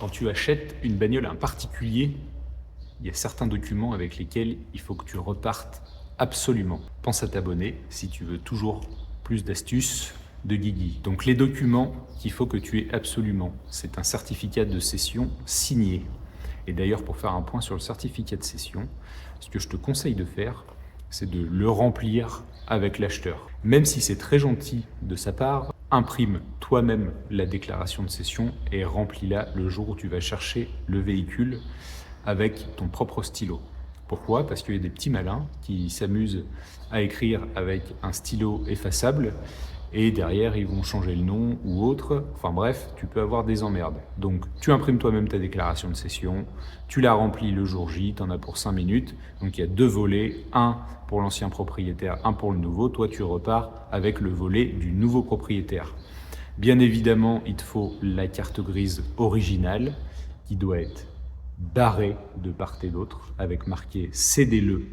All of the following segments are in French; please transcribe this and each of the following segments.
Quand tu achètes une bagnole à un particulier, il y a certains documents avec lesquels il faut que tu repartes absolument. Pense à t'abonner si tu veux toujours plus d'astuces de Guigui. Donc les documents qu'il faut que tu aies absolument, c'est un certificat de cession signé. Et d'ailleurs, pour faire un point sur le certificat de cession, ce que je te conseille de faire, c'est de le remplir avec l'acheteur. Même si c'est très gentil de sa part, imprime toi-même la déclaration de cession et remplis-la le jour où tu vas chercher le véhicule avec ton propre stylo. Pourquoi? Parce qu'il y a des petits malins qui s'amusent à écrire avec un stylo effaçable et derrière ils vont changer le nom ou autre. Enfin bref, tu peux avoir des emmerdes. Donc tu imprimes toi-même ta déclaration de cession, tu la remplis le jour J, tu en as pour 5 minutes. Donc il y a 2 volets, un pour l'ancien propriétaire, un pour le nouveau. Toi tu repars avec le volet du nouveau propriétaire. Bien évidemment, il te faut la carte grise originale qui doit être barré de part et d'autre avec marqué cédez-le,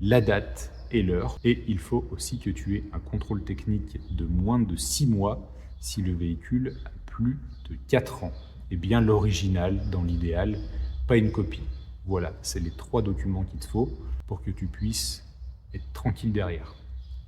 la date et l'heure. Et il faut aussi que tu aies un contrôle technique de moins de 6 mois si le véhicule a plus de 4 ans. Et bien l'original dans l'idéal, pas une copie. Voilà, c'est les 3 documents qu'il te faut pour que tu puisses être tranquille derrière.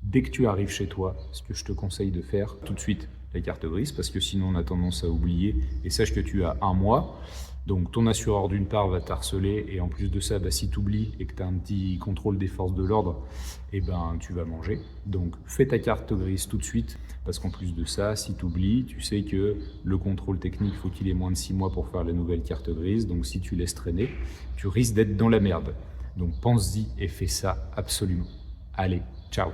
Dès que tu arrives chez toi, ce que je te conseille de faire tout de suite, la carte grise, parce que sinon on a tendance à oublier. Et sache que tu as 1 mois. Donc ton assureur d'une part va t'harceler et en plus de ça, si tu oublies et que tu as un petit contrôle des forces de l'ordre, tu vas manger. Donc fais ta carte grise tout de suite parce qu'en plus de ça, si tu oublies, tu sais que le contrôle technique, faut qu'il ait moins de 6 mois pour faire la nouvelle carte grise. Donc si tu laisses traîner, tu risques d'être dans la merde. Donc pense-y et fais ça absolument. Allez, ciao.